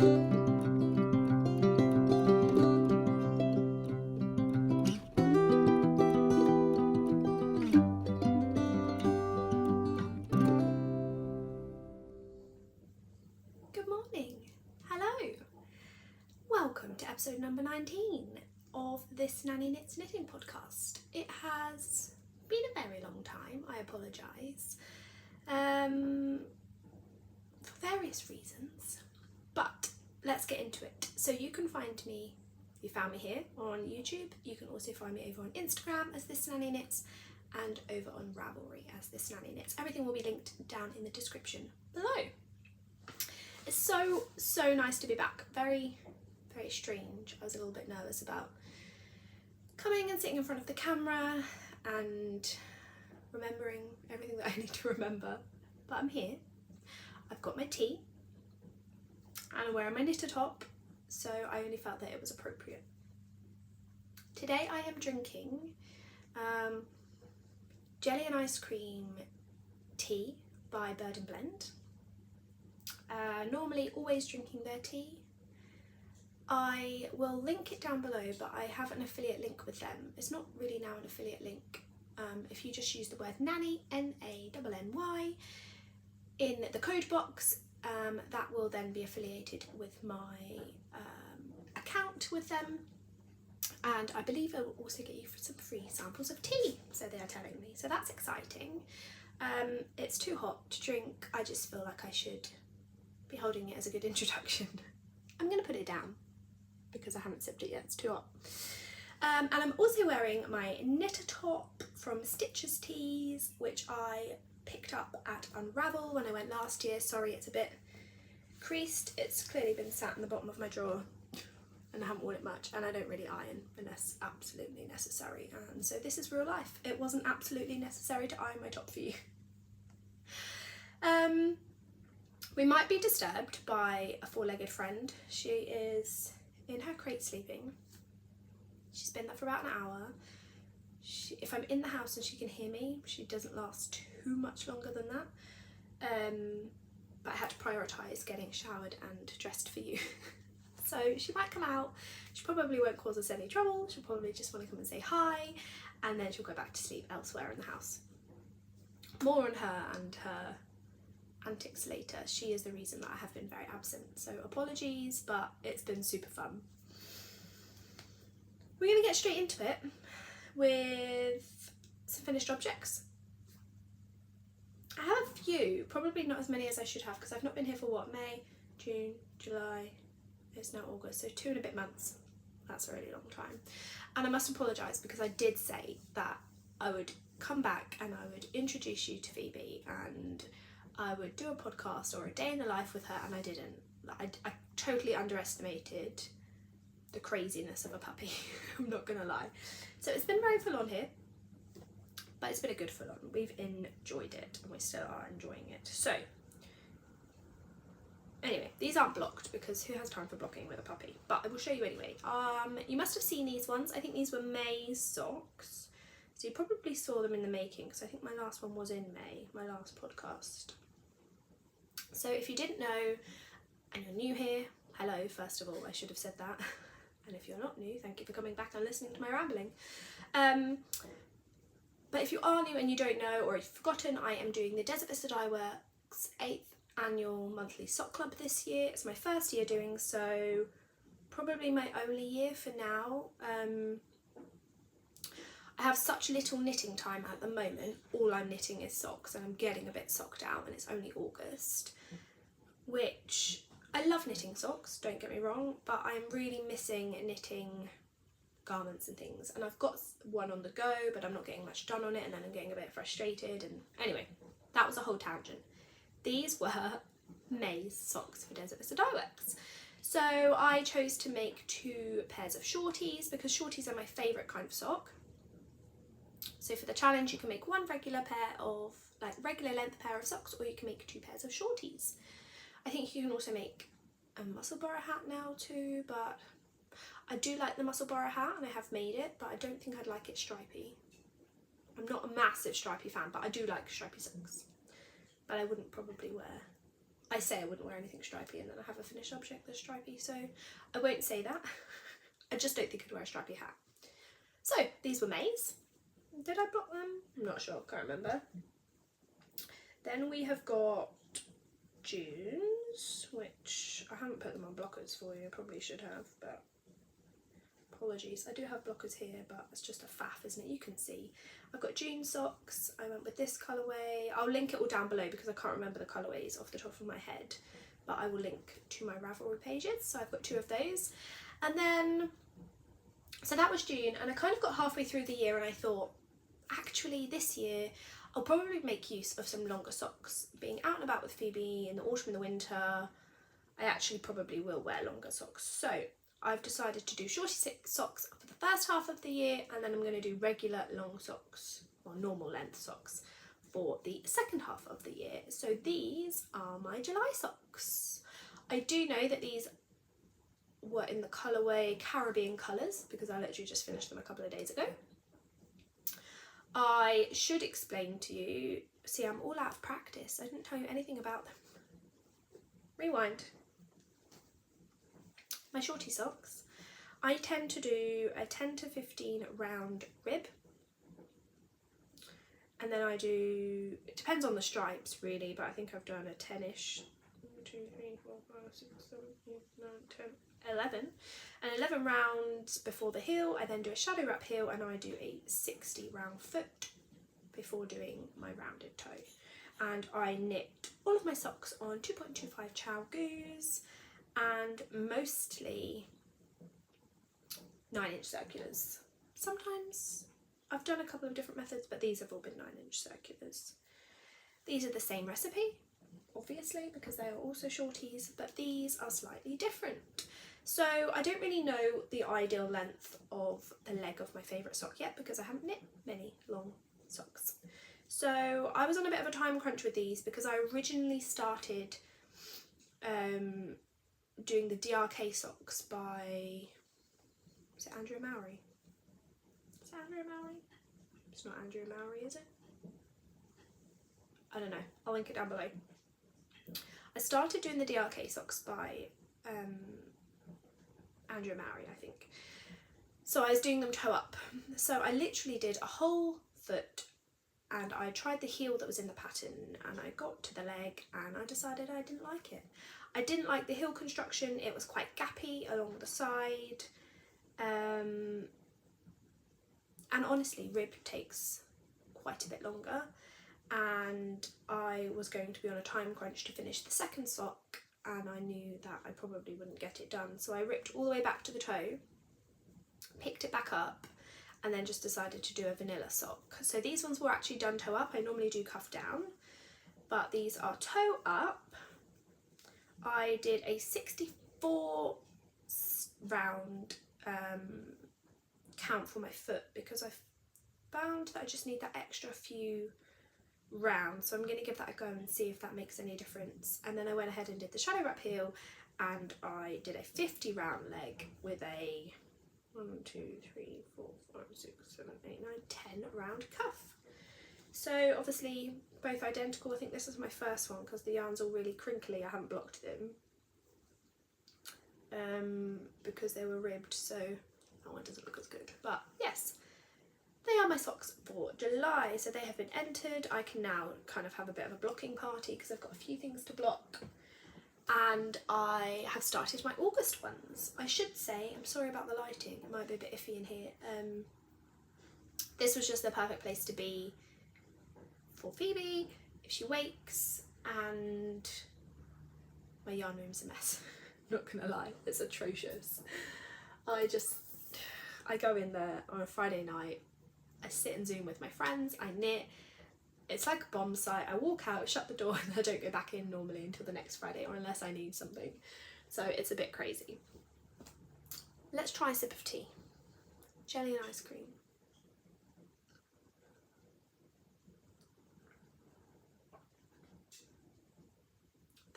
Good morning. Hello. Welcome to episode number 19 of This Nanny Knits knitting podcast. It has been a very long time, I apologise, for various reasons, but let's get into it. So you can find me, you found me here on YouTube, you can also find me over on Instagram as This Nanny Knits and over on Ravelry as This Nanny Knits. Everything will be linked down in the description below. It's so nice to be back. Very strange. I was a little bit nervous about coming and sitting in front of the camera and remembering everything that I need to remember, but I'm here. I've got my tea and I'm wearing my knitted top, so I only felt that it was appropriate. Today I am drinking jelly and ice cream tea by Bird and Blend. Normally always drinking their tea. I will link it down below, but I have an affiliate link with them. It's not really now an affiliate link. If you just use the word nanny, N-A-N-N-Y, in the code box, that will then be affiliated with my account with them. And I believe it will also get you some free samples of tea, so they are telling me. So that's exciting. It's too hot to drink. I just feel like I should be holding it as a good introduction. I'm going to put it down because I haven't sipped it yet, it's too hot. And I'm also wearing my knitted top from Stitches Tees, which I picked up at Unravel when I went last year. Sorry, it's a bit creased. It's clearly been sat in the bottom of my drawer and I haven't worn it much, and I don't really iron unless absolutely necessary. And so this is real life. It wasn't absolutely necessary to iron my top for you. We might be disturbed by a four-legged friend. She is in her crate sleeping. She's been there for about an hour. If I'm in the house and she can hear me, she doesn't last too much longer than that. But I had to prioritise getting showered and dressed for you. So she might come out. She probably won't cause us any trouble. She'll probably just want to come and say hi, and then she'll go back to sleep elsewhere in the house. More on her and her antics later. She is the reason that I have been very absent, so apologies, but it's been super fun. We're going to get straight into it with some finished objects. I have a few, probably not as many as I should have, because I've not been here for what, May, June, July, it's now August, so 2 and a bit months. That's a really long time. And I must apologise because I did say that I would come back and I would introduce you to Phoebe and I would do a podcast or a day in the life with her, and I didn't. I totally underestimated the craziness of a puppy. I'm not gonna lie. So it's been very full on here, but it's been a good full on. We've enjoyed it and we still are enjoying it. So anyway, these aren't blocked because who has time for blocking with a puppy? But I will show you anyway. You must have seen these ones. I think these were May's socks. So you probably saw them in the making because I think my last one was in May, my last podcast. So if you didn't know and you're new here, hello, first of all, I should have said that. And if you're not new, thank you for coming back and listening to my rambling. But if you are new and you don't know, or you've forgotten, I am doing the Desert Vista Dye Works 8th annual monthly sock club this year. It's my first year doing so, probably my only year for now. I have such little knitting time at the moment. All I'm knitting is socks and I'm getting a bit socked out, and it's only August, which I love knitting socks, don't get me wrong, but I'm really missing knitting garments and things, and I've got one on the go but I'm not getting much done on it, and then I'm getting a bit frustrated. And anyway, that was a whole tangent. These were May's socks for Desert Vista Dye Works. So I chose to make 2 pairs of shorties because shorties are my favourite kind of sock. So for the challenge you can make 1 regular pair of, like regular length pair of socks, or you can make 2 pairs of shorties. I think you can also make a Musselborough hat now too, but I do like the Musselborough hat and I have made it, but I don't think I'd like it stripy. I'm not a massive stripy fan, but I do like stripy socks. But I wouldn't probably wear I say I wouldn't wear anything stripy and then I have a finished object that's stripy, so I won't say that. I just don't think I'd wear a stripy hat. So these were May's. Did I block them? I'm not sure, can't remember. Then we have got June's, which I haven't put them on blockers for you, I probably should have, but apologies. I do have blockers here, but it's just a faff, isn't it? You can see. I've got June socks. I went with this colourway. I'll link it all down below because I can't remember the colourways off the top of my head, but I will link to my Ravelry pages. So I've got 2 of those. And then, so that was June, and I kind of got halfway through the year and I thought, actually this year I'll probably make use of some longer socks. Being out and about with Phoebe in the autumn and the winter, I actually probably will wear longer socks. So I've decided to do shorty socks for the first half of the year, and then I'm going to do regular long socks, or normal length socks, for the second half of the year. So these are my July socks. I do know that these were in the colourway Caribbean colours because I literally just finished them a couple of days ago. I should explain to you, see, I'm all out of practice. I didn't tell you anything about them. Rewind. My shorty socks, I tend to do a 10 to 15 round rib, and then I do, it depends on the stripes really, but I think I've done a 10ish, 1, 2, 3, 4, 5, 6, 7, 8, 9, 10, 11, and 11 rounds before the heel. I then do a shadow wrap heel, and I do a 60 round foot before doing my rounded toe. And I knit all of my socks on 2.25 chow goose, and mostly 9-inch circulars. Sometimes I've done a couple of different methods, but these have all been 9-inch circulars. These are the same recipe, obviously, because they are also shorties, but these are slightly different. So I don't really know the ideal length of the leg of my favourite sock yet because I haven't knit many long socks. So I was on a bit of a time crunch with these because I originally started doing the DRK socks by, is it Andrea Mowry? Is it Andrea Mowry? It's not Andrea Mowry, is it? I don't know, I'll link it down below. I started doing the DRK socks by Andrea Mowry, I think. So I was doing them toe up. So I literally did a whole foot, and I tried the heel that was in the pattern, and I got to the leg and I decided I didn't like it. I didn't like the heel construction. It was quite gappy along the side, and honestly rib takes quite a bit longer, and I was going to be on a time crunch to finish the second sock, and I knew that I probably wouldn't get it done, so I ripped all the way back to the toe, picked it back up, and then just decided to do a vanilla sock. So these ones were actually done toe up. I normally do cuff down, but these are toe up. I did a 64 round count for my foot because I found that I just need that extra few round, so I'm going to give that a go and see if that makes any difference. And then I went ahead and did the shadow wrap heel, and I did a 50 round leg with a 1, 2, 3, 4, 5, 6, 7, 8, 9, 10 round cuff. So obviously both identical. I think this is my first one because the yarn's all really crinkly. I haven't blocked them because they were ribbed, so that one doesn't look as good. But yes, they are my socks for July, so they have been entered. I can now kind of have a bit of a blocking party because I've got a few things to block. And I have started my August ones. I should say, I'm sorry about the lighting, it might be a bit iffy in here. This was just the perfect place to be for Phoebe if she wakes, and my yarn room's a mess. Not gonna lie, it's atrocious. I go in there on a Friday night, I sit and Zoom with my friends, I knit. It's like a bomb site. I walk out, shut the door, and I don't go back in normally until the next Friday, or unless I need something. So it's a bit crazy. Let's try a sip of tea. Jelly and ice cream.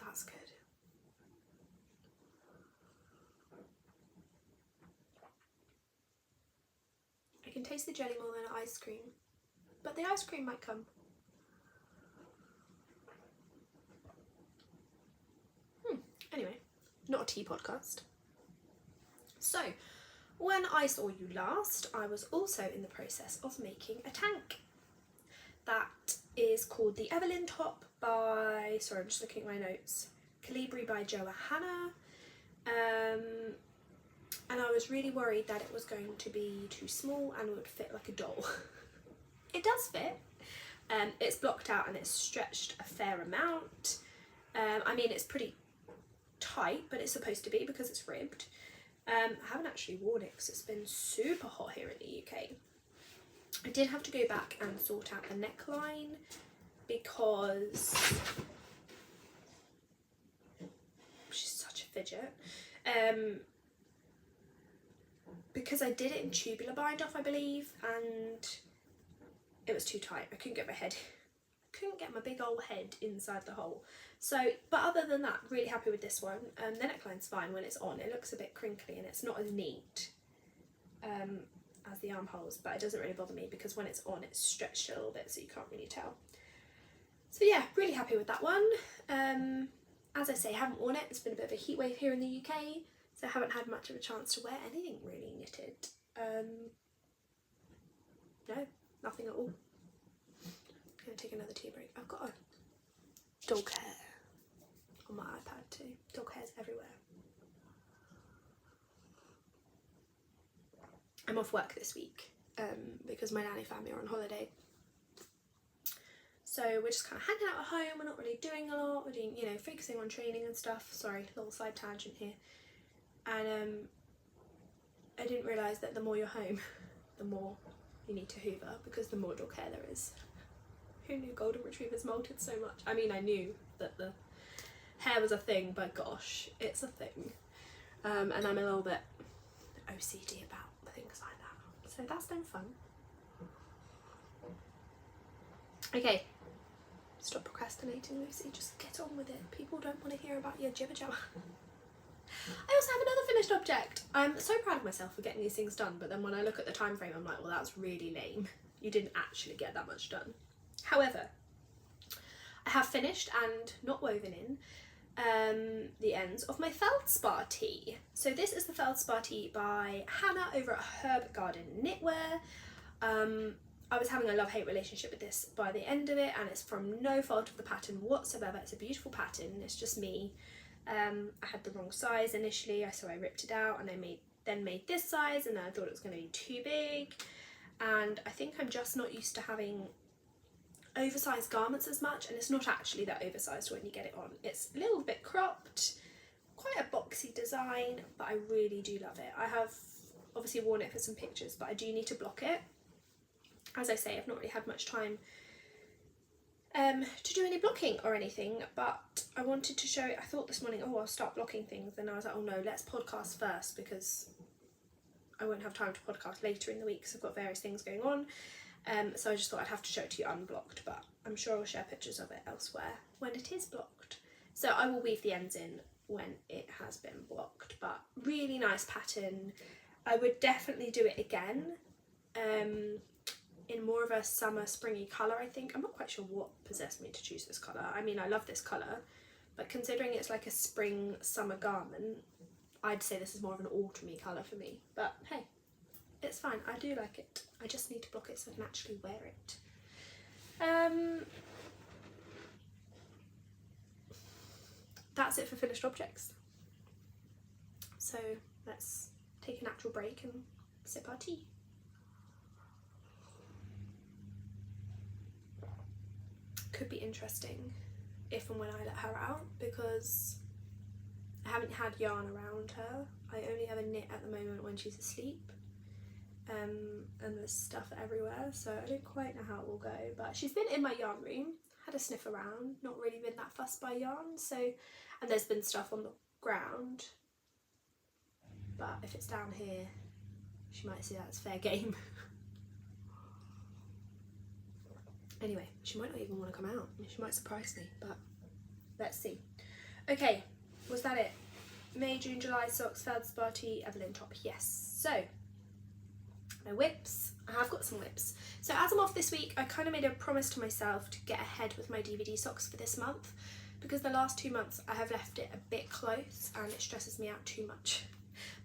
That's good. I can taste the jelly more than ice cream, but the ice cream might come. not a tea podcast. So, when I saw you last, I was also in the process of making a tank. That is called the Evelyn Top by, sorry, I'm just looking at my notes, Calibri by Johanna. And I was really worried that it was going to be too small and would fit like a doll. It does fit. It's blocked out and it's stretched a fair amount. I mean, it's pretty tight, but it's supposed to be because it's ribbed. I haven't actually worn it because it's been super hot here in the UK. I did have to go back and sort out the neckline because she's such a fidget. Because I did it in tubular bind off, I believe, and it was too tight. I couldn't get my big old head inside the hole. So, but other than that, really happy with this one. The neckline's fine when it's on. It looks a bit crinkly and it's not as neat as the armholes, but it doesn't really bother me because when it's on, it's stretched a little bit, so you can't really tell. So yeah, really happy with that one. As I say, I haven't worn it. It's been a bit of a heat wave here in the UK, so I haven't had much of a chance to wear anything really knitted. No, nothing at all. I'm gonna take another tea break. I've got a dog hair on my iPad too. Dog hair's everywhere. I'm off work this week because my nanny family are on holiday. So we're just kind of hanging out at home. We're not really doing a lot. We're doing, you know, focusing on training and stuff. Sorry, little side tangent here. And I didn't realise that the more you're home, the more you need to hoover because the more dog hair there is. Who knew golden retrievers molted so much? I mean, I knew that the hair was a thing, but gosh, it's a thing. And I'm a little bit OCD about things like that. So that's no fun. Okay, stop procrastinating, Lucy. Just get on with it. People don't want to hear about your jibber jabber. I also have another finished object. I'm so proud of myself for getting these things done, but then when I look at the time frame, I'm like, well, that's really lame. You didn't actually get that much done. However, I have finished and not woven in the ends of my feldspar tee. So this is the feldspar tee by Hannah over at Herb Garden Knitwear. I was having a love-hate relationship with this by the end of it, and it's from no fault of the pattern whatsoever. It's a beautiful pattern. It's just me. I had the wrong size initially, so I ripped it out, and I then made this size, and then I thought it was going to be too big. And I think I'm just not used to having oversized garments as much, and it's not actually that oversized when you get it on. It's a little bit cropped, quite a boxy design, but I really do love it. I have obviously worn it for some pictures, but I do need to block it. As I say, I've not really had much time to do any blocking or anything, but I wanted to show it. I thought this morning, oh, I'll start blocking things, then I was like, oh no, let's podcast first because I won't have time to podcast later in the week because I've got various things going on. So I just thought I'd have to show it to you unblocked, but I'm sure I'll share pictures of it elsewhere when it is blocked. So I will weave the ends in when it has been blocked, but really nice pattern. I would definitely do it again in more of a summer springy colour, I think. I'm not quite sure what possessed me to choose this colour. I mean, I love this colour, but considering it's like a spring summer garment, I'd say this is more of an autumny colour for me, but hey. It's fine, I do like it. I just need to block it so I can actually wear it. That's it for finished objects. So let's take an actual break and sip our tea. Could be interesting if and when I let her out because I haven't had yarn around her. I only ever knit at the moment when she's asleep. And there's stuff everywhere, so I don't quite know how it will go, but she's been in my yarn room, had a sniff around, not really been that fussed by yarn, so, and there's been stuff on the ground, but if it's down here she might see that as fair game. Anyway, she might not even want to come out, she might surprise me, but let's see. Okay, was that it? May, June, July socks, feldspar tee, Evelyn top, yes. So my whips, I have got some whips. So as I'm off this week, I kind of made a promise to myself to get ahead with my DVD socks for this month because the last 2 months I have left it a bit close and it stresses me out too much.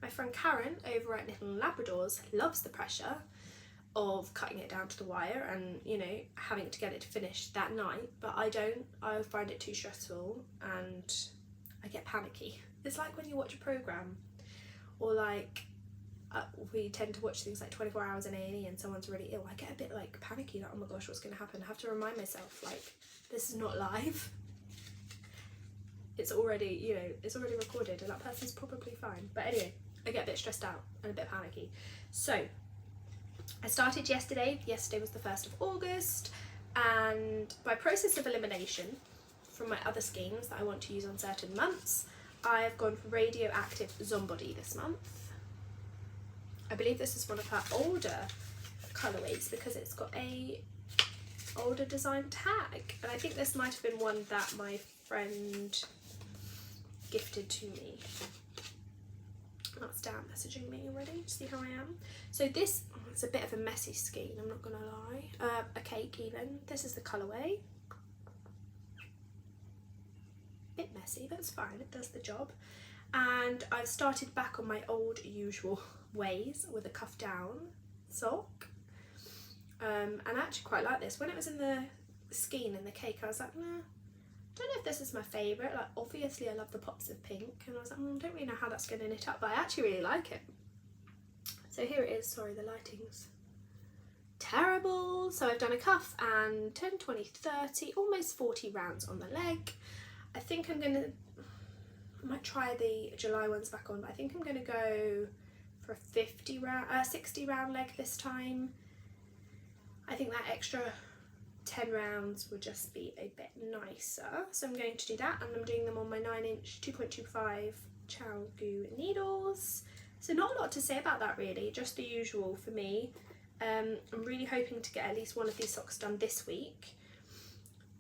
My friend Karen over at Little Labradors loves the pressure of cutting it down to the wire and, you know, having to get it finished that night, but I don't. I find it too stressful and I get panicky. It's like when you watch a programme, or like we tend to watch things like 24 Hours in A&E and someone's really ill. I get a bit like panicky, like, oh my gosh, what's going to happen? I have to remind myself, like, this is not live. It's already, you know, it's already recorded and that person's probably fine. But anyway, I get a bit stressed out and a bit panicky. So I started yesterday. Yesterday was the 1st of August, and by process of elimination from my other skeins that I want to use on certain months, I've gone for Radioactive Zombody this month. I believe this is one of her older colourways because it's got a older design tag, and I think this might have been one that my friend gifted to me. That's Dan messaging me already to see how I am. So this is a bit of a messy skein, I'm not gonna lie. A cake even. This is the colourway. Bit messy, but it's fine, it does the job. And I've started back on my old usual ways with a cuff down sock. And I actually quite like this. When it was in the skein and the cake, I was like, nah, I don't know if this is my favourite. Like, obviously I love the pops of pink, and I was like, I don't really know how that's going to knit up, but I actually really like it. So here it is. Sorry, the lighting's terrible. So I've done a cuff and 10, 20, 30, almost 40 rounds on the leg. I think I'm gonna, I might try the July ones back on, but I think I'm gonna go for a 60 round leg this time. I think that extra 10 rounds would just be a bit nicer. So I'm going to do that, and I'm doing them on my 9-inch 2.25 ChowGoo needles. So not a lot to say about that really, just the usual for me. I'm really hoping to get at least one of these socks done this week.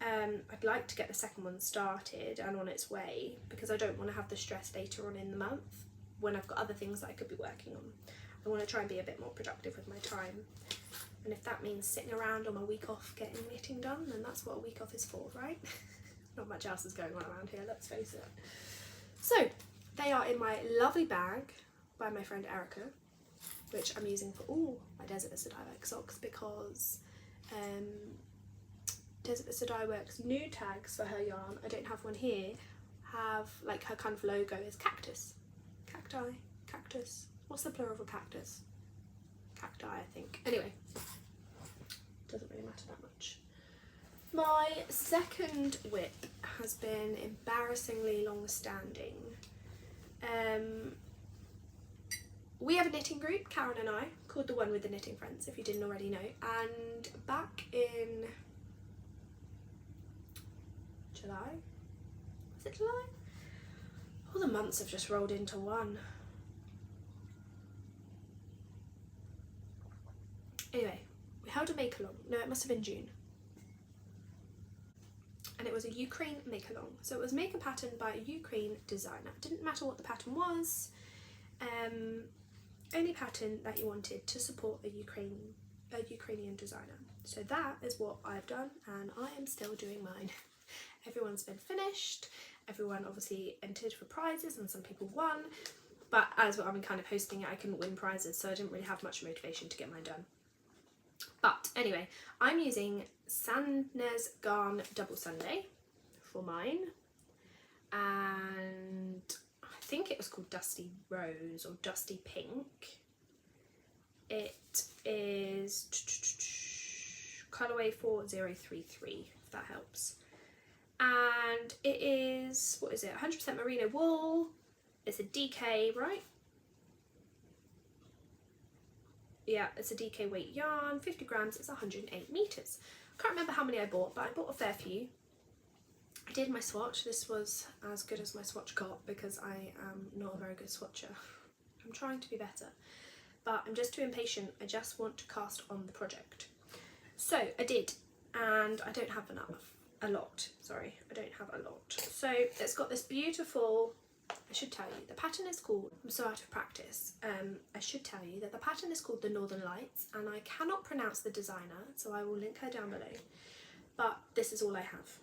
I'd like to get the second one started and on its way, because I don't want to have the stress later on in the month when I've got other things that I could be working on. I want to try and be a bit more productive with my time. And if that means sitting around on my week off getting knitting done, then that's what a week off is for, right? Not much else is going on around here, let's face it. So they are in my lovely bag by my friend Erica, which I'm using for all my Desert Vista Dye Works socks, because Desert Vista Dye Works new tags for her yarn, I don't have one here, have like her kind of logo is cactus. Cacti? Cactus? What's the plural of a cactus? Cacti, I think. Anyway, doesn't really matter that much. My second whip has been embarrassingly long-standing. We have a knitting group, Karen and I, called the One with the Knitting Friends, if you didn't already know, and back in July? Was it July? All the months have just rolled into one. Anyway, we held a make-along. No, it must have been June. And it was a Ukraine make-along. So it was make a pattern by a Ukraine designer. It didn't matter what the pattern was. Any pattern that you wanted to support a Ukrainian designer. So that is what I've done, and I am still doing mine. Everyone's been finished. Everyone obviously entered for prizes, and some people won. But as I'm kind of hosting it, I couldn't win prizes, so I didn't really have much motivation to get mine done. But anyway, I'm using Sandnes Garn Double Sunday for mine, and I think it was called Dusty Rose or Dusty Pink. It is colourway 4033, if that helps. And it is, what is it, 100% merino wool. It's a DK, right? Yeah, it's a DK weight yarn, 50 grams, it's 108 metres. I can't remember how many I bought, but I bought a fair few. I did my swatch. This was as good as my swatch got, because I am not a very good swatcher. I'm trying to be better, but I'm just too impatient. I just want to cast on the project. So I did, and I don't have a lot. So it's got this beautiful, I should tell you, the pattern is called, I'm so out of practice, I should tell you that the pattern is called the Northern Lights, and I cannot pronounce the designer, so I will link her down below, but this is all I have.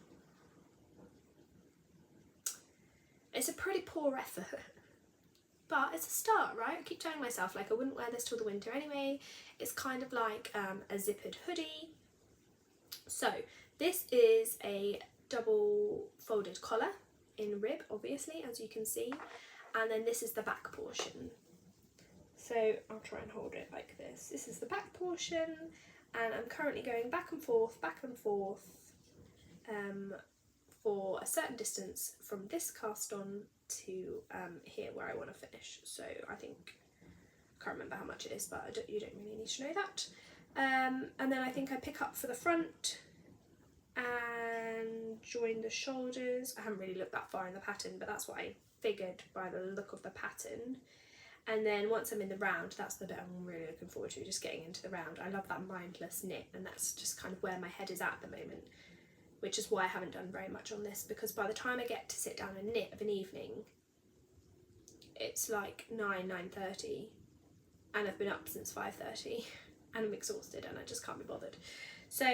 It's a pretty poor effort, but it's a start, right? I keep telling myself, like, I wouldn't wear this till the winter anyway. It's kind of like a zippered hoodie. So this is a double folded collar in rib, obviously, as you can see, and then this is the back portion. So I'll try and hold it like this. This is the back portion, and I'm currently going back and forth for a certain distance from this cast on to here where I want to finish. So I can't remember how much it is, but you don't really need to know that. And then I think I pick up for the front and join the shoulders. I haven't really looked that far in the pattern, but that's what I figured by the look of the pattern. And then once I'm in the round, that's the bit I'm really looking forward to, just getting into the round. I love that mindless knit, and that's just kind of where my head is at the moment, which is why I haven't done very much on this, because by the time I get to sit down and knit of an evening, it's like 9:30, and I've been up since 5:30 and I'm exhausted and I just can't be bothered. So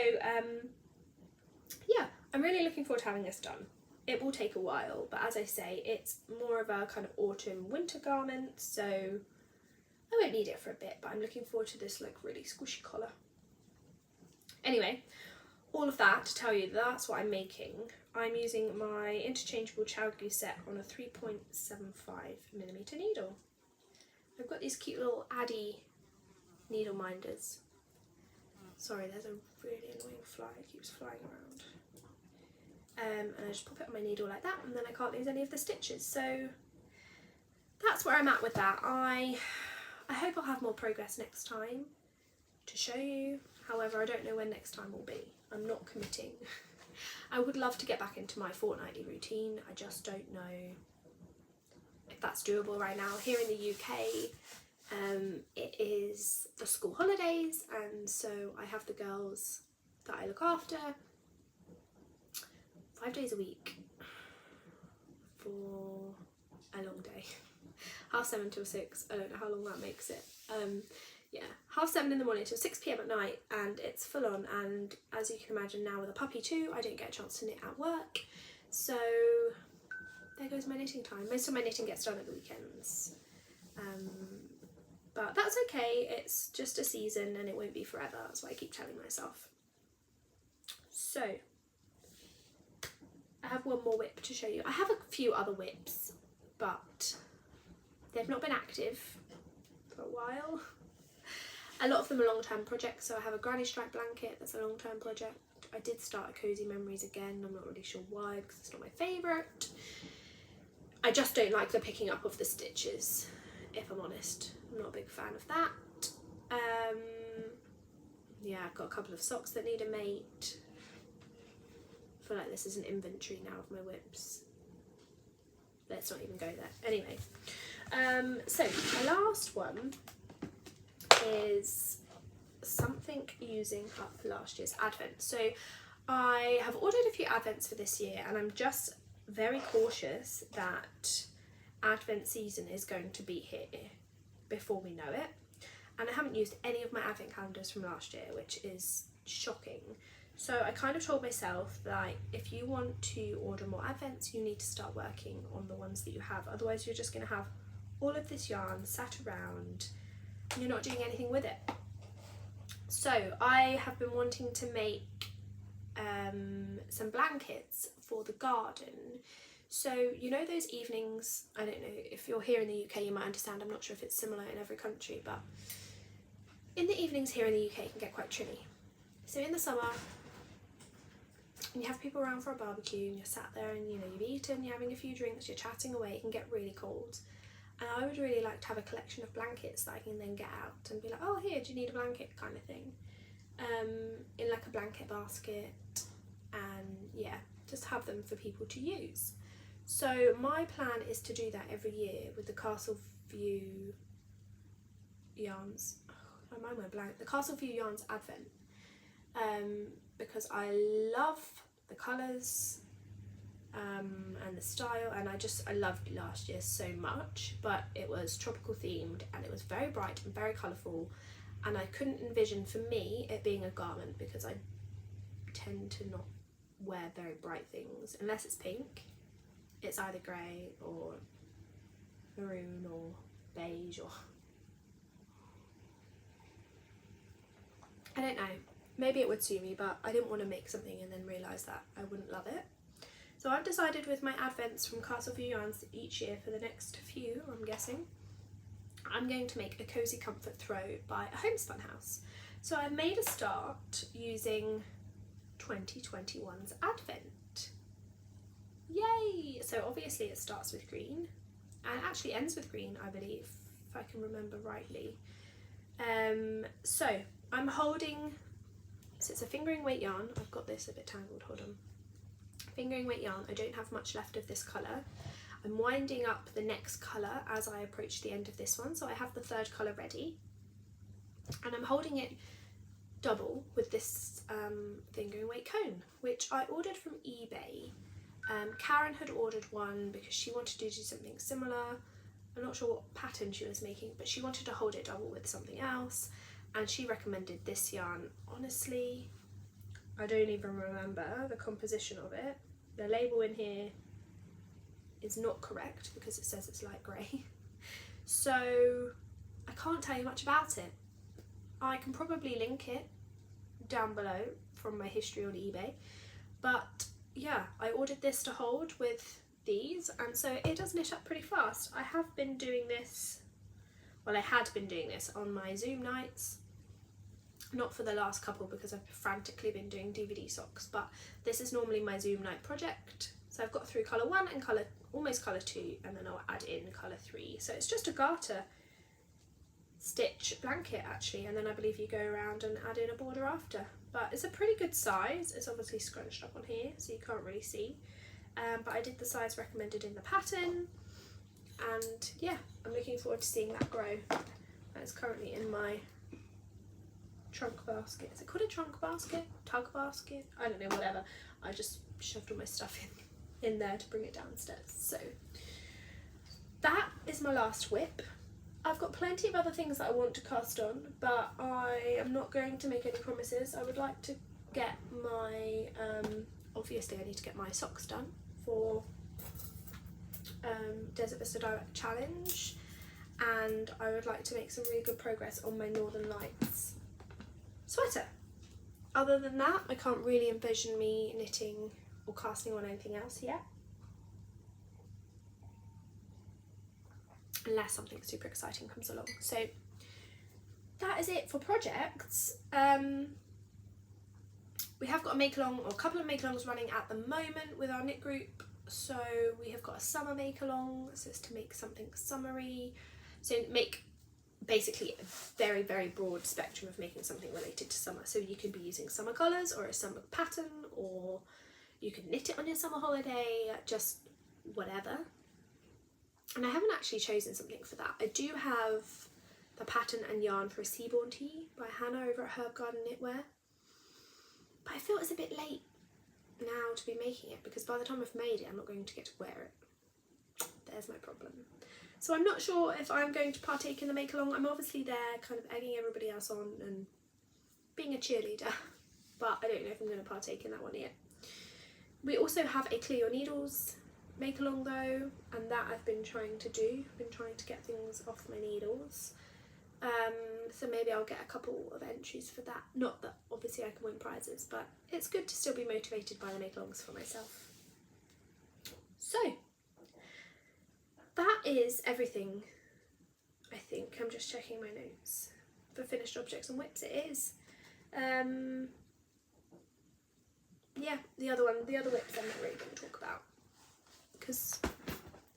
yeah, I'm really looking forward to having this done. It will take a while, but as I say, it's more of a kind of autumn winter garment, so I won't need it for a bit, but I'm looking forward to this like really squishy collar. Anyway, all of that to tell you that's what I'm making. I'm using my interchangeable Chowgu set on a 3.75mm needle. I've got these cute little Addy needle minders. Sorry, there's a really annoying fly, it keeps flying around. And I just pop it on my needle like that, and then I can't lose any of the stitches. So that's where I'm at with that. I hope I'll have more progress next time to show you. However, I don't know when next time will be. I'm not committing. I would love to get back into my fortnightly routine. I just don't know if that's doable right now. Here in the UK, it is the school holidays, and so I have the girls that I look after 5 days a week for a long day. 7:30 till 6, I don't know how long that makes it. Yeah, 7:30 in the morning till 6 PM at night, and it's full on. And as you can imagine now with a puppy too, I don't get a chance to knit at work, so there goes my knitting time. Most of my knitting gets done at the weekends, but that's okay. It's just a season and it won't be forever. That's what I keep telling myself. So I have one more whip to show you. I have a few other whips, but they've not been active for a while. A lot of them are long-term projects. So I have a granny stripe blanket, that's a long-term project. I did start a Cozy Memories again. I'm not really sure why, because it's not my favourite. I just don't like the picking up of the stitches, if I'm honest. I'm not a big fan of that. Yeah, I've got a couple of socks that need a mate. I feel like this is an inventory now of my whips. Let's not even go there. Anyway, so my last one is something using up last year's advent. So I have ordered a few advents for this year, and I'm just very cautious that advent season is going to be here before we know it. And I haven't used any of my advent calendars from last year, which is shocking. So I kind of told myself that if you want to order more advents, you need to start working on the ones that you have. Otherwise you're just going to have all of this yarn sat around and you're not doing anything with it. So I have been wanting to make some blankets for the garden. So you know those evenings, I don't know, if you're here in the UK you might understand, I'm not sure if it's similar in every country, but in the evenings here in the UK it can get quite chilly. So in the summer, and you have people around for a barbecue and you're sat there and you know you've eaten, you're having a few drinks, you're chatting away, it can get really cold. And I would really like to have a collection of blankets that I can then get out and be like, oh here, do you need a blanket, kind of thing. In like a blanket basket, and yeah, just have them for people to use. So my plan is to do that every year with the Castle View yarns. Oh, my mind went blank. The Castle View yarns advent. Because I love the colours and the style, and I loved last year so much, but it was tropical themed and it was very bright and very colourful, and I couldn't envision for me it being a garment because I tend to not wear very bright things unless it's pink. it's either grey or maroon or beige, or I don't know, maybe it would suit me, but I didn't want to make something and then realise that I wouldn't love it. So I've decided with my advents from Castleview Yarns each year for the next few, I'm guessing, I'm going to make a Cozy Comfort Throw by a homespun house. So I've made a start using 2021's advent. Yay! So obviously it starts with green and actually ends with green, I believe, if I can remember rightly. So I'm holding, so it's a fingering weight yarn. I've got this a bit tangled, hold on. Fingering weight yarn, I don't have much left of this colour. I'm winding up the next colour as I approach the end of this one, so I have the third colour ready. And I'm holding it double with this fingering weight cone, which I ordered from eBay. Karen had ordered one because she wanted to do something similar. I'm not sure what pattern she was making, but she wanted to hold it double with something else, and she recommended this yarn. Honestly, I don't even remember the composition of it. The label in here is not correct because it says it's light grey. So I can't tell you much about it. I can probably link it down below from my history on eBay. But yeah, I ordered this to hold with these, and so it does knit up pretty fast. I have been doing this, well, I had been doing this on my Zoom nights. Not for the last couple because I've frantically been doing DVD socks, but this is normally my Zoom night project. So I've got through colour 1 and almost colour 2, and then I'll add in colour 3. So it's just a garter stitch blanket actually, and then I believe you go around and add in a border after. But it's a pretty good size. It's obviously scrunched up on here so you can't really see, but I did the size recommended in the pattern, and yeah, I'm looking forward to seeing that grow. It's currently in my trunk basket. Is it called a trunk basket? Tug basket? I don't know, whatever. I just shoved all my stuff in there to bring it downstairs. So that is my last whip. I've got plenty of other things that I want to cast on, but I am not going to make any promises. I would like to get my, obviously I need to get my socks done for Desert Vista Direct Challenge, and I would like to make some really good progress on my Northern Lights sweater. Other than that, I can't really envision me knitting or casting on anything else yet, unless something super exciting comes along. So that is it for projects. We have got a make-along, or a couple of make-alongs running at the moment with our knit group. So we have got a summer make-along, so it's to make something summery. So make basically a very, very broad spectrum of making something related to summer. So you could be using summer colours or a summer pattern, or you could knit it on your summer holiday, just whatever. And I haven't actually chosen something for that. I do have the pattern and yarn for a Seaborn Tea by Hannah over at Herb Garden Knitwear, but I feel it's a bit late now to be making it, because by the time I've made it I'm not going to get to wear it. There's my problem. So I'm not sure if I'm going to partake in the make along. I'm obviously there kind of egging everybody else on and being a cheerleader, but I don't know if I'm going to partake in that one yet. We also have a Clear Your Needles make along though, and that I've been trying to do. I've been trying to get things off my needles. So maybe I'll get a couple of entries for that. Not that obviously I can win prizes, but it's good to still be motivated by the make-alongs for myself. So that is everything, I think. I'm just checking my notes for finished objects and whips. It is. Yeah, the other whips I'm not really going to talk about because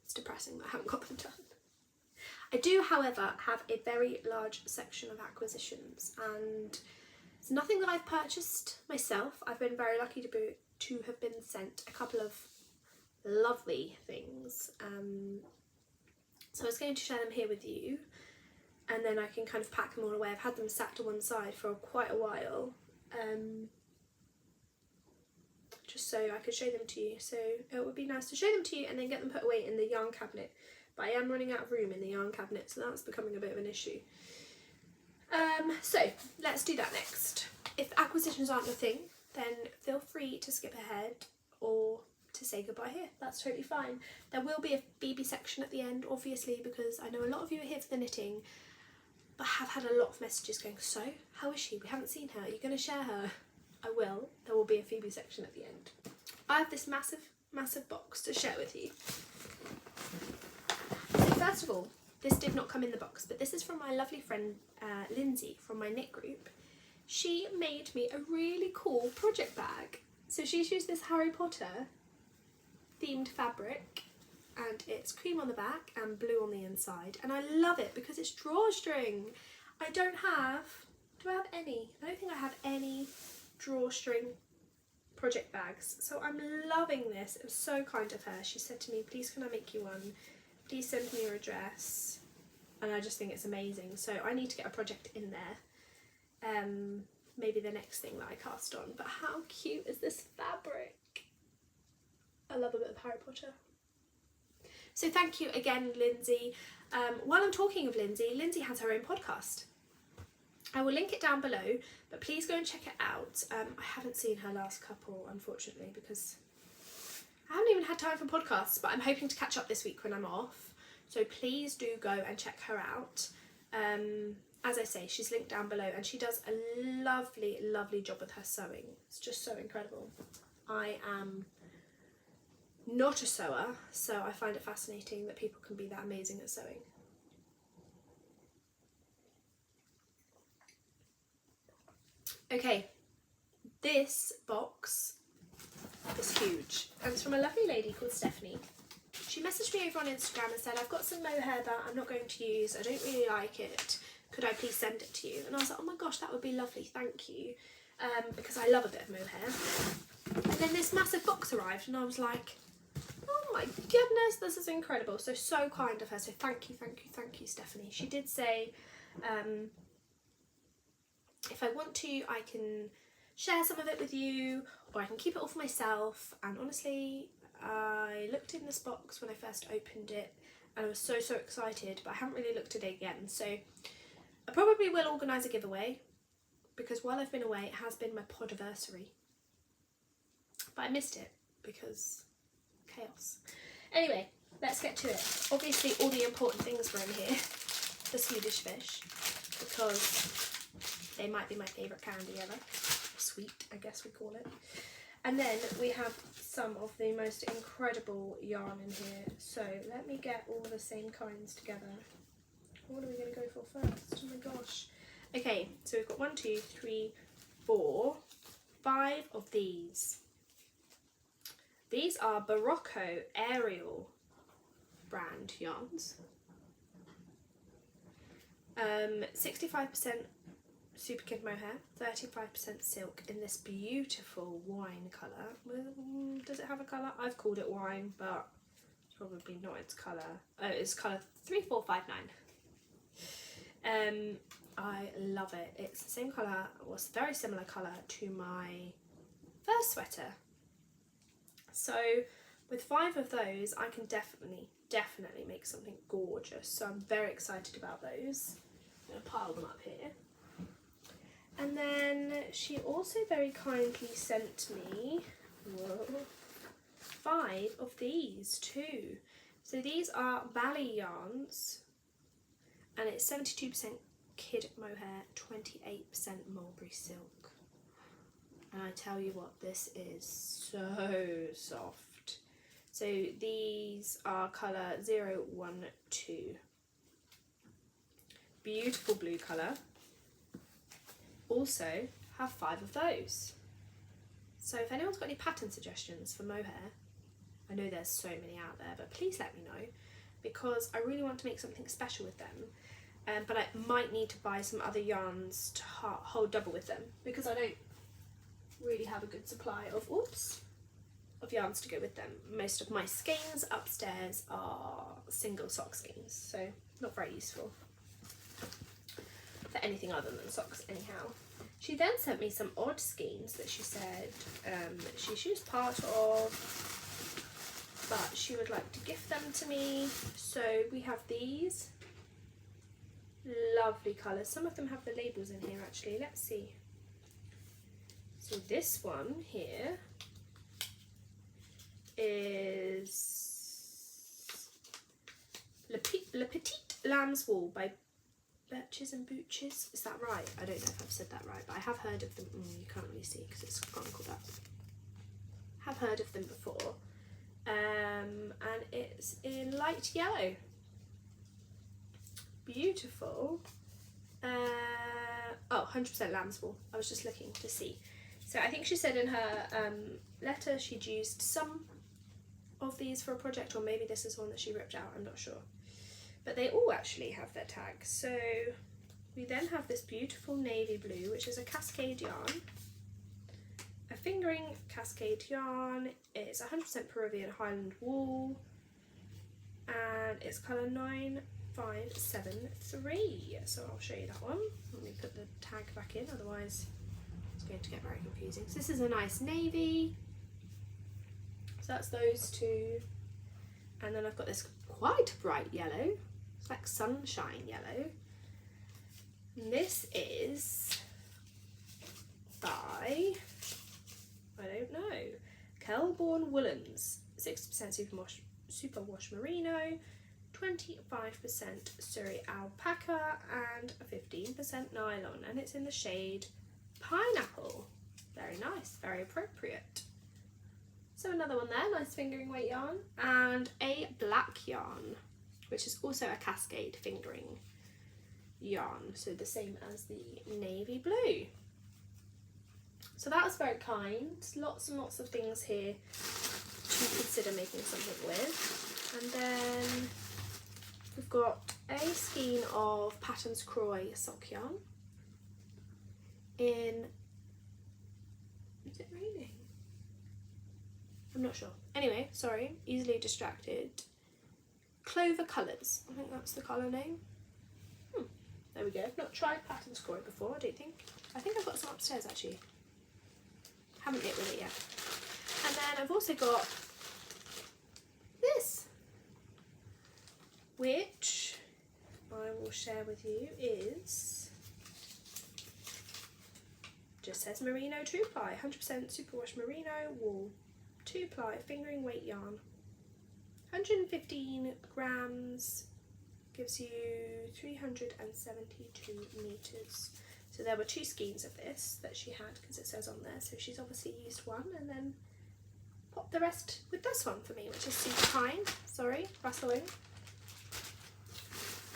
it's depressing that I haven't got them done. I do, however, have a very large section of acquisitions, and it's nothing that I've purchased myself. I've been very lucky to have been sent a couple of lovely things. So I was going to share them here with you, and then I can kind of pack them all away. I've had them sat to one side for quite a while, just so I could show them to you. So it would be nice to show them to you and then get them put away in the yarn cabinet. But I am running out of room in the yarn cabinet, so that's becoming a bit of an issue. So let's do that next. If acquisitions aren't your thing, then feel free to skip ahead or to say goodbye here. That's totally fine. There will be a Phoebe section at the end, obviously, because I know a lot of you are here for the knitting, but I have had a lot of messages going, so how is she? We haven't seen her. Are you going to share her? I will. There will be a Phoebe section at the end. I have this massive box to share with you. So first of all, this did not come in the box, but this is from my lovely friend Lindsay from my knit group. She made me a really cool project bag. So she's used this Harry Potter themed fabric, and it's cream on the back and blue on the inside, and I love it because it's drawstring. I don't have, do I have any? I don't think I have any drawstring project bags, so I'm loving this. It was so kind of her. She said to me, please can I make you one? Please send me your address. And I just think it's amazing. So I need to get a project in there. Maybe the next thing that I cast on. But how cute is this fabric? I love a bit of Harry Potter. So thank you again, Lindsay. While I'm talking of Lindsay, Lindsay has her own podcast. I will link it down below, but please go and check it out. I haven't seen her last couple, unfortunately, because I haven't even had time for podcasts, but I'm hoping to catch up this week when I'm off. So please do go and check her out. As I say, she's linked down below, and she does a lovely, lovely job with her sewing. It's just so incredible. I am not a sewer, so I find it fascinating that people can be that amazing at sewing. Okay, this box is huge, and it's from a lovely lady called Stephanie. She messaged me over on Instagram and said, I've got some mohair that I'm not going to use, I don't really like it, could I please send it to you? And I was like, oh my gosh, that would be lovely, thank you, because I love a bit of mohair. And then this massive box arrived, and I was like, oh my goodness, this is incredible. So kind of her. So thank you, Stephanie. She did say, if I want to, I can share some of it with you, or I can keep it all for myself. And honestly, I looked in this box when I first opened it, and I was so excited, but I haven't really looked at it again. So I probably will organise a giveaway, because while I've been away, it has been my podiversary. But I missed it because chaos. Anyway, let's get to it. Obviously, all the important things were in here. The Swedish fish, because they might be my favourite candy ever. Sweet, I guess we call it. And then we have some of the most incredible yarn in here. So let me get all the same kinds together. What are we going to go for first? Oh my gosh. Okay, so we've got 1, 2, 3, 4, 5 of these. These are Barocco Ariel brand yarns. 65% Super Kid mohair, 35% silk in this beautiful wine colour. Does it have a colour? I've called it wine, but it's probably not its colour. It's colour 3459. I love it. It's the same colour, or it's a very similar colour to my first sweater. So with 5 of those, I can definitely make something gorgeous. So I'm very excited about those. I'm going to pile them up here. And then she also very kindly sent me 5 of these too. So these are Bali yarns, and it's 72% kid mohair, 28% mulberry silk. And I tell you what, this is so soft. So these are colour 012. Beautiful blue colour. Also have 5 of those. So if anyone's got any pattern suggestions for mohair, I know there's so many out there, but please let me know, because I really want to make something special with them. But I might need to buy some other yarns to hold double with them, because I don't really have a good supply of yarns to go with them. Most of my skeins upstairs are single sock skeins, so not very useful for anything other than socks anyhow. She then sent me some odd skeins that she said she's used part of, but she would like to gift them to me. So we have these lovely colours. Some of them have the labels in here actually. Let's see. So this one here is Le Petite Lamb's Wool by Birches and Booches. Is that right? I don't know if I've said that right, but I have heard of them. You can't really see because it's crumpled up. Have heard of them before. And it's in light yellow. Beautiful. 100% lamb's wool. I was just looking to see. So I think she said in her letter she'd used some of these for a project, or maybe this is one that she ripped out, I'm not sure. But they all actually have their tags. So we then have this beautiful navy blue, which is a cascade yarn. A fingering cascade yarn. It's 100% Peruvian Highland wool. And it's colour 9573. So I'll show you that one. Let me put the tag back in, otherwise it's going to get very confusing. So this is a nice navy. So that's those two. And then I've got this quite bright yellow. It's like sunshine yellow. And this is by, I don't know, Kelborn Woolens. 60% superwash merino, 25% Surrey alpaca, and 15% nylon. And it's in the shade pineapple. Very nice, very appropriate. So another one there, nice fingering weight yarn, and a black yarn, which is also a cascade fingering yarn, so the same as the navy blue. So that was very kind. Lots and lots of things here to consider making something with. And then we've got a skein of Patterns Croy sock yarn in, is it raining? I'm not sure. Anyway, sorry, easily distracted. Clover Colours, I think that's the colour name. There we go. I've not tried Patterns Croy before, I don't think. I think I've got some upstairs actually. Haven't knit with it yet. And then I've also got this, which I will share with you is, just says merino 2-ply, 100% superwash merino wool, 2-ply fingering weight yarn, 115 grams, gives you 372 meters. So there were 2 skeins of this that she had, because it says on there, so she's obviously used one and then popped the rest with this one for me, which is super kind. Sorry, rustling.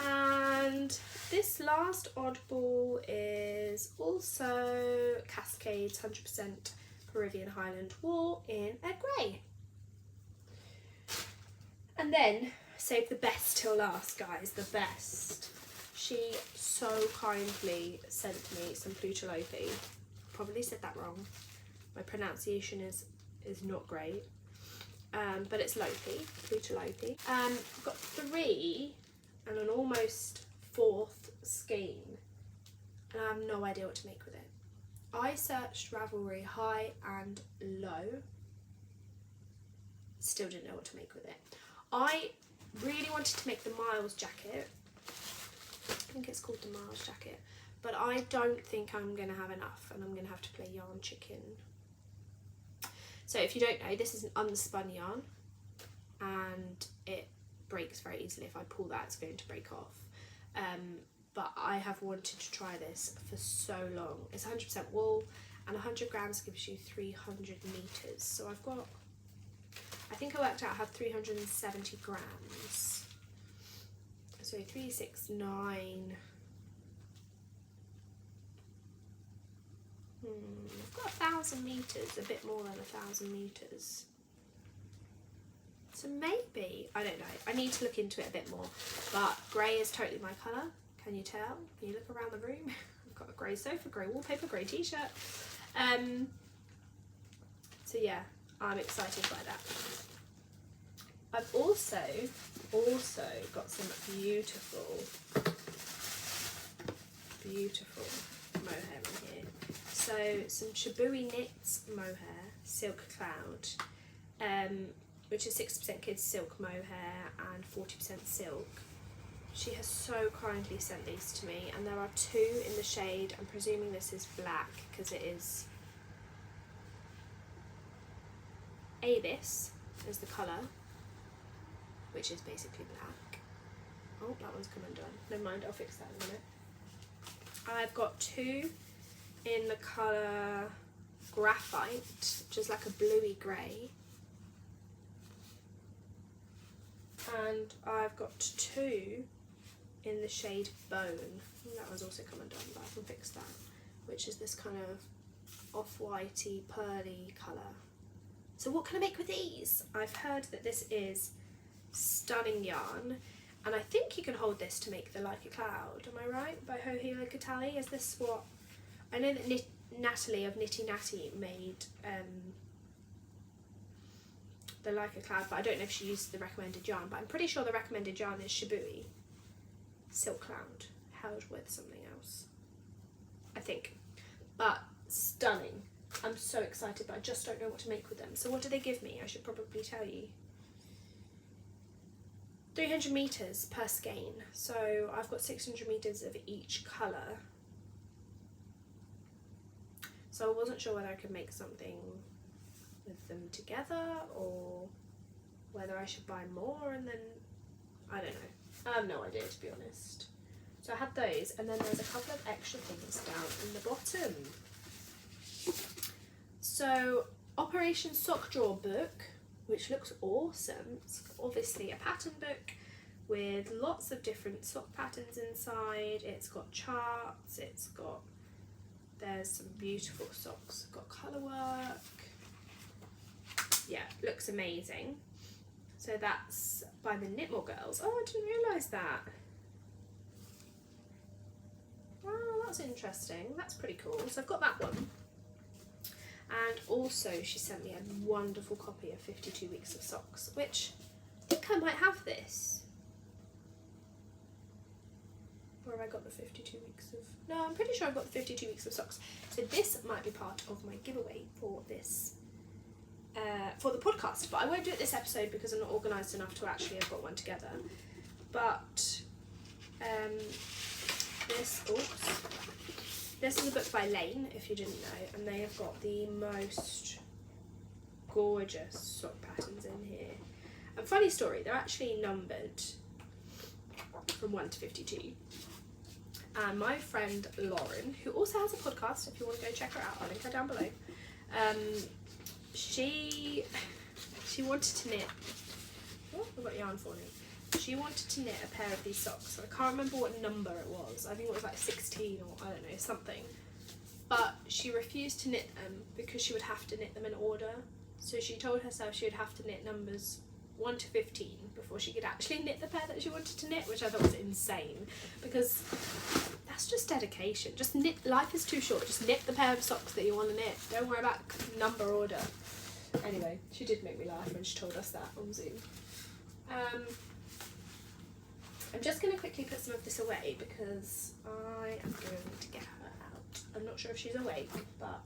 And this last oddball is also Cascades 100% Peruvian Highland wool in a grey. And then, save the best till last, guys, the best. She so kindly sent me some Plutalopi. Probably said that wrong. My pronunciation is not great. But it's Lopi, Plutalopi. I've got 3 and an almost 4th skein. And I have no idea what to make with it. I searched Ravelry high and low. Still didn't know what to make with it. I really wanted to make the Miles jacket. I think it's called the Miles jacket. But I don't think I'm going to have enough, and I'm going to have to play yarn chicken. So if you don't know, this is an unspun yarn, and it breaks very easily. If I pull that, it's going to break off. But I have wanted to try this for so long. It's 100% wool, and 100 grams gives you 300 meters. So I've got, I think I worked out I have 370 grams. So 369. I've got 1,000 meters, a bit more than 1,000 meters. So maybe, I don't know, I need to look into it a bit more. But grey is totally my colour. Can you tell? Can you look around the room? I've got a grey sofa, grey wallpaper, grey t-shirt. So yeah, I'm excited by that. I've also got some beautiful mohair in here. So some Shabui Knits mohair, Silk Cloud, which is 60% kids silk mohair and 40% silk. She has so kindly sent these to me, and there are 2 in the shade. I'm presuming this is black because it is Abyss, is the colour, which is basically black. Oh, that one's come undone. Never mind, I'll fix that in a minute. I've got 2 in the colour Graphite, which is like a bluey grey. And I've got 2 in the shade Bone. That one's also come undone, but I can fix that, which is this kind of off-whitey, pearly colour. So what can I make with these? I've heard that this is Stunning yarn, and I think you can hold this to make the Like a Cloud. Am I right? By Hohi Like a Tally. Is this what... I know that Natalie of Knitty Natty made the Like a Cloud, but I don't know if she used the recommended yarn, but I'm pretty sure the recommended yarn is Shibui Silk Cloud, held with something else, I think. But stunning. I'm so excited, but I just don't know what to make with them. So what do they give me? I should probably tell you. 300 metres per skein, so I've got 600 metres of each colour. So I wasn't sure whether I could make something with them together or whether I should buy more, and then I don't know. I have no idea, to be honest. So I had those, and then there's a couple of extra things down in the bottom. So Operation Sock Drawer book, which looks awesome. It's obviously a pattern book with lots of different sock patterns inside. It's got charts, there's some beautiful socks, got colour work. Yeah, looks amazing. So that's by the Knitmore Girls. Oh, I didn't realise that. Oh, that's interesting. That's pretty cool. So I've got that one. And also she sent me a wonderful copy of 52 Weeks of Socks, which I think I might have this. Or have I got the 52 weeks of... No, I'm pretty sure I've got the 52 Weeks of Socks. So this might be part of my giveaway for this, for the podcast. But I won't do it this episode because I'm not organised enough to actually have got one together. But this is a book by Lane, if you didn't know, and they have got the most gorgeous sock patterns in here. And funny story, they're actually numbered from 1 to 52. And my friend Lauren, who also has a podcast, if you want to go check her out, I'll link her down below. She wanted to knit. Oh, I've got yarn falling. She wanted to knit a pair of these socks. I can't remember what number it was. I think it was like 16 or I don't know, something. But she refused to knit them because she would have to knit them in order. So she told herself she would have to knit numbers 1 to 15 before she could actually knit the pair that she wanted to knit, which I thought was insane because that's just dedication. Just knit. Life is too short. Just knit the pair of socks that you want to knit. Don't worry about number order. Anyway, she did make me laugh when she told us that on Zoom. I'm just going to quickly put some of this away because I am going to get her out. I'm not sure if she's awake, but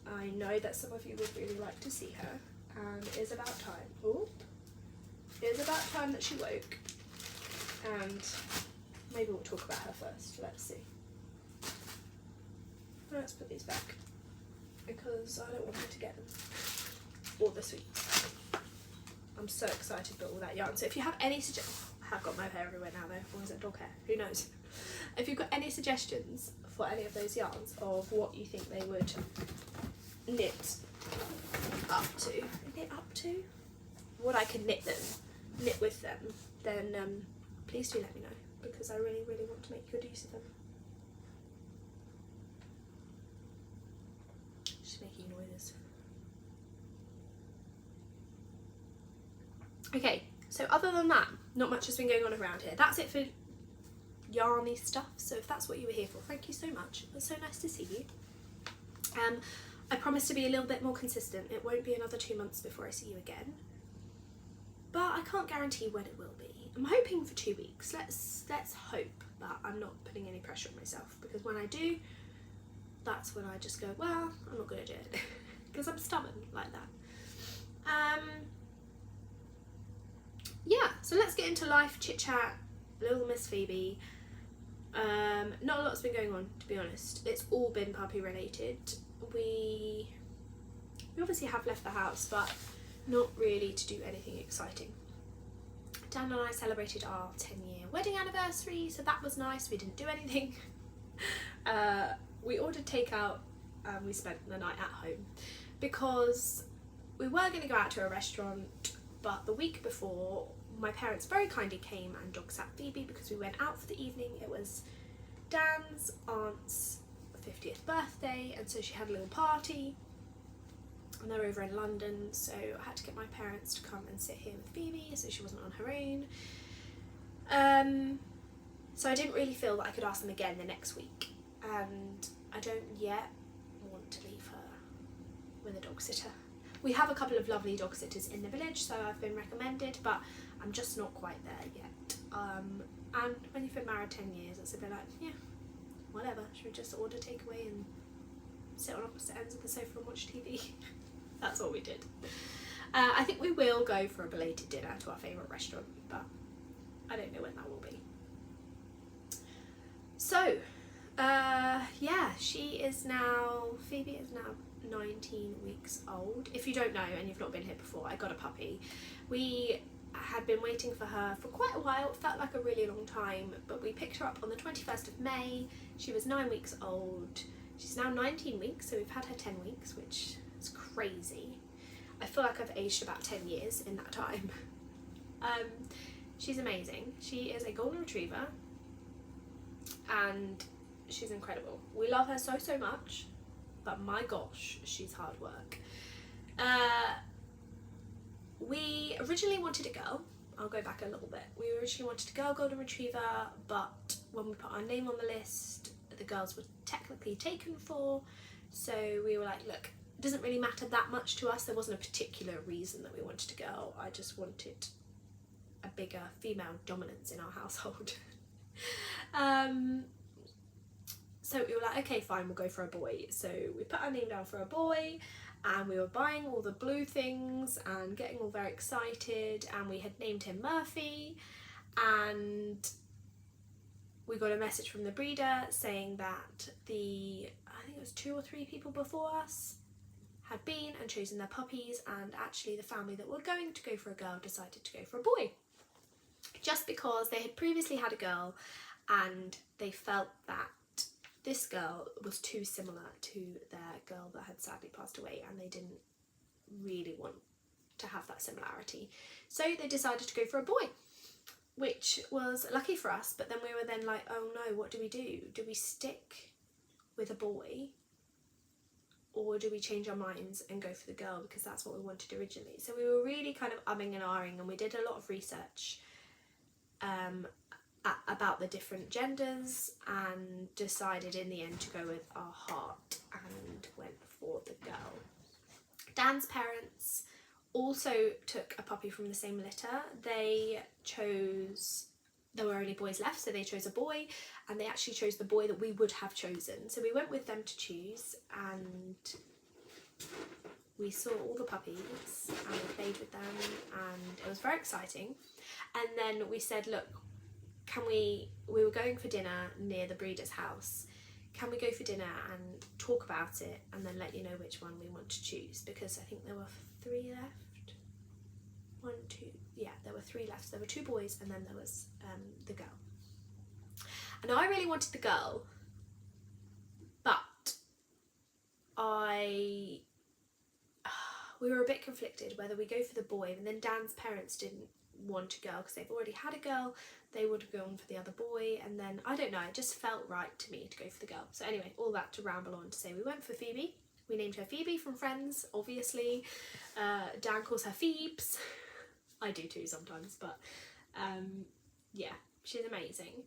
I know that some of you would really like to see her, and it is about time. Oh, it is about time that she woke, and maybe we'll talk about her first. Let's see. Let's put these back because I don't want her to get them, or the sweets. I'm so excited about all that yarn. So if you have any suggestions, I have got my hair everywhere now though, or is it dog hair? Who knows? If you've got any suggestions for any of those yarns of what you think they would knit up to, what I can knit with them, then please do let me know because I really, really want to make good use of them. She's making noises. Okay, so other than that, not much has been going on around here. That's it for yarny stuff, so if that's what you were here for, thank you so much. It was so nice to see you. I promise to be a little bit more consistent. It won't be another 2 months before I see you again, but I can't guarantee when it will be. I'm hoping for 2 weeks. Let's hope, but I'm not putting any pressure on myself because when I do, that's when I just go, well, I'm not going to do it because I'm stubborn like that. Yeah, so let's get into life, chit chat, little Miss Phoebe. Not a lot's been going on, to be honest. It's all been puppy related. We obviously have left the house, but not really to do anything exciting. Dan and I celebrated our 10-year wedding anniversary, so that was nice. We didn't do anything. We ordered takeout and we spent the night at home because we were going to go out to a restaurant, but the week before my parents very kindly came and dog sat Phoebe because we went out for the evening. It was Dan's aunt's 50th birthday, and so she had a little party, and they're over in London, so I had to get my parents to come and sit here with Phoebe so she wasn't on her own. So I didn't really feel that I could ask them again the next week, and I don't yet want to leave her with a dog sitter. We have a couple of lovely dog sitters in the village, so I've been recommended, but I'm just not quite there yet. And when you've been married 10 years, it's a bit like, yeah, whatever, should we just order takeaway and sit on opposite ends of the sofa and watch TV? That's what we did. I think we will go for a belated dinner to our favourite restaurant, but I don't know when that will be. So, yeah, Phoebe is now 19 weeks old. If you don't know and you've not been here before, I got a puppy. We had been waiting for her for quite a while. It felt like a really long time, but we picked her up on the 21st of May. She was 9 weeks old. She's now 19 weeks, so we've had her 10 weeks, which is crazy. I feel like I've aged about 10 years in that time. She's amazing. She is a golden retriever and she's incredible. We love her so much, but my gosh, she's hard work. We originally wanted a girl. I'll go back a little bit. We originally wanted a girl golden retriever, but when we put our name on the list, the girls were technically taken for, so we were like, look, it doesn't really matter that much to us. There wasn't a particular reason that we wanted a girl. I just wanted a bigger female dominance in our household. So we were like, okay, fine, we'll go for a boy. So we put our name down for a boy, and we were buying all the blue things and getting all very excited, and we had named him Murphy, and we got a message from the breeder saying that I think it was 2 or 3 people before us had been and chosen their puppies, and actually the family that were going to go for a girl decided to go for a boy, just because they had previously had a girl and they felt that this girl was too similar to their girl that had sadly passed away, and they didn't really want to have that similarity. So they decided to go for a boy, which was lucky for us, but then we were then like, oh no, what do we do? Do we stick with a boy, or do we change our minds and go for the girl because that's what we wanted originally? So we were really kind of umming and ahhing, and we did a lot of research about the different genders and decided in the end to go with our heart and went for the girl. Dan's parents also took a puppy from the same litter. There were only boys left, so they chose a boy, and they actually chose the boy that we would have chosen. So we went with them to choose, and we saw all the puppies and we played with them, and it was very exciting. And then we said, look, we were going for dinner near the breeder's house, can we go for dinner and talk about it and then let you know which one we want to choose? Because I think there were 3 left. 1, 2, yeah, there were 3 left. There were 2 boys and then there was the girl. And I really wanted the girl, but we were a bit conflicted whether we go for the boy, and then Dan's parents didn't want a girl because they've already had a girl. They would have gone for the other boy, and then I don't know, it just felt right to me to go for the girl. So anyway, all that to ramble on to say we went for Phoebe. We named her Phoebe from Friends, obviously. Dan calls her Phoebes. I do too sometimes, but yeah, she's amazing.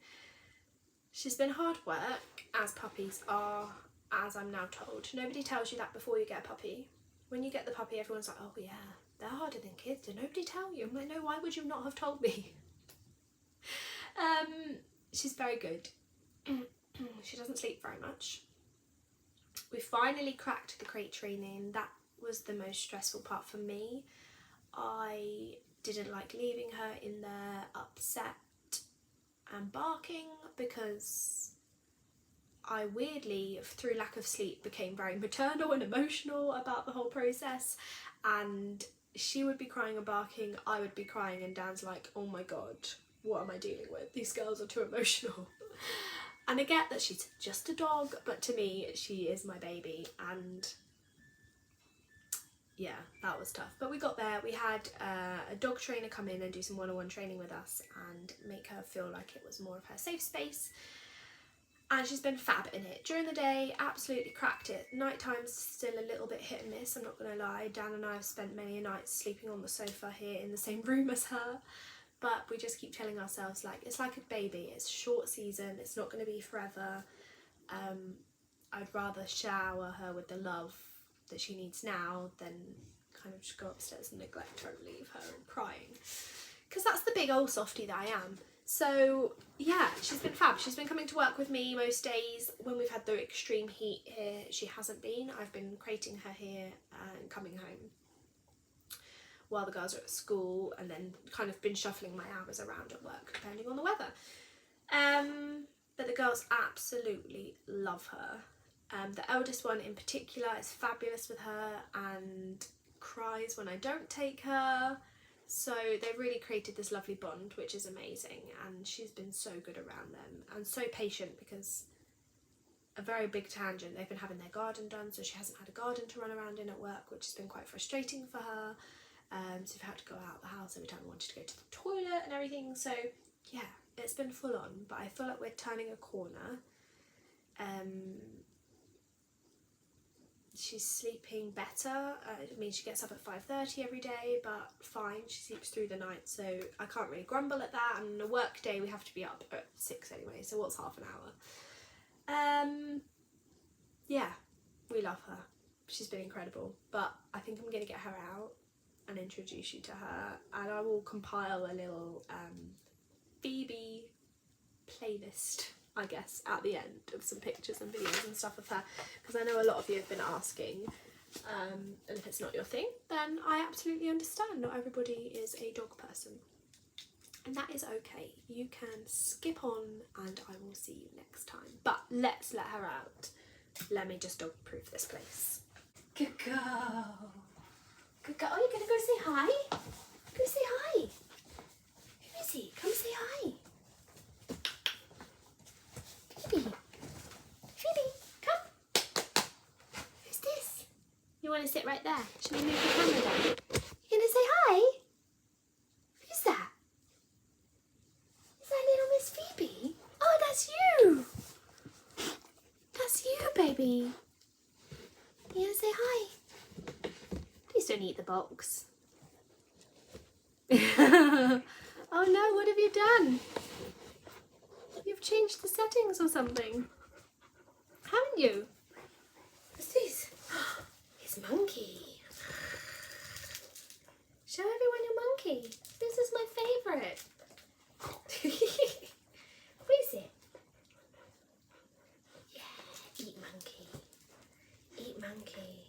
She's been hard work, as puppies are, as I'm now told. Nobody tells you that before you get a puppy. When you get the puppy, everyone's like, oh yeah, they're harder than kids. Did nobody tell you? I'm like, no, why would you not have told me? She's very good. She doesn't sleep very much. We finally cracked the crate training. That was the most stressful part for me. I didn't like leaving her in there upset and barking because I weirdly, through lack of sleep, became very maternal and emotional about the whole process, and she would be crying and barking, I would be crying, and Dan's like, oh my god, what am I dealing with? These girls are too emotional. And I get that she's just a dog, but to me, she is my baby, and yeah, that was tough. But we got there. We had a dog trainer come in and do some one-on-one training with us and make her feel like it was more of her safe space. And she's been fab in it. During the day, absolutely cracked it. Nighttime's still a little bit hit and miss, I'm not going to lie. Dan and I have spent many a night sleeping on the sofa here in the same room as her. But we just keep telling ourselves, like, it's like a baby. It's a short season. It's not going to be forever. I'd rather shower her with the love that she needs now than kind of just go upstairs and neglect her and leave her and crying. Because that's the big old softie that I am. So yeah, she's been fab. She's been coming to work with me most days. When we've had the extreme heat here, she hasn't been. I've been crating her here and coming home while the girls are at school, and then kind of been shuffling my hours around at work depending on the weather. But the girls absolutely love her. The eldest one in particular is fabulous with her and cries when I don't take her. So they've really created this lovely bond, which is amazing, and she's been so good around them and so patient, because a very big tangent, they've been having their garden done, so she hasn't had a garden to run around in at work, which has been quite frustrating for her. So we've had to go out the house every time we wanted to go to the toilet and everything. So yeah, it's been full on, but I feel like we're turning a corner. She's sleeping better. I mean, she gets up at 5:30 every day, but fine, she sleeps through the night, so I can't really grumble at that. And a work day, we have to be up at 6 anyway, so what's half an hour? Yeah, we love her. She's been incredible, but I think I'm going to get her out and introduce you to her, and I will compile a little Phoebe playlist, I guess, at the end of some pictures and videos and stuff of her, because I know a lot of you have been asking, and if it's not your thing, then I absolutely understand. Not everybody is a dog person, and that is okay. You can skip on and I will see you next time, but let's let her out. Let me just dog proof this place. Good girl. Good girl. Oh, you're gonna go say hi? Go say hi. Who is he? Come say hi. Phoebe. Phoebe, come. Who's this? You want to sit right there? Should we move the camera down? You gonna say hi? Who's that? Is that little Miss Phoebe? Oh, that's you. That's you, baby. You gonna say hi? Please don't eat the box. Oh no, what have you done? You've changed the settings or something, haven't you? What's this? It's Monkey. Show everyone your monkey. This is my favourite. What is it? Yeah, eat monkey. Eat monkey.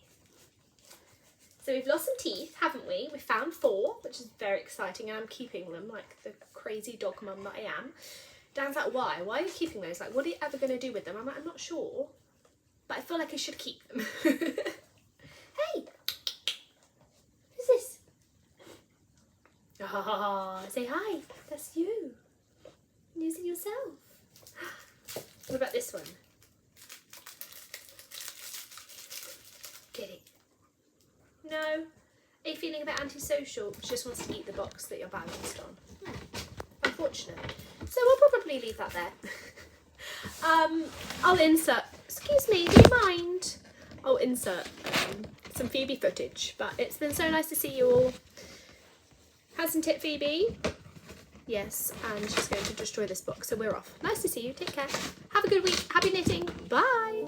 So we've lost some teeth, haven't we? We found 4, which is very exciting, and I'm keeping them like the crazy dog mum that I am. Dan's like, why? Why are you keeping those? Like, what are you ever going to do with them? I'm like, I'm not sure, but I feel like I should keep them. Hey! Who's this? Oh, say hi. That's you. Using yourself. What about this one? Get it. No? Are you feeling a bit antisocial? She just wants to eat the box that you're balanced on. Unfortunate. So we'll probably leave that there. I'll insert, excuse me, do you mind? I'll insert some Phoebe footage, but it's been so nice to see you all. Hasn't it, Phoebe? Yes, and she's going to destroy this box, so we're off. Nice to see you, take care. Have a good week, happy knitting, bye!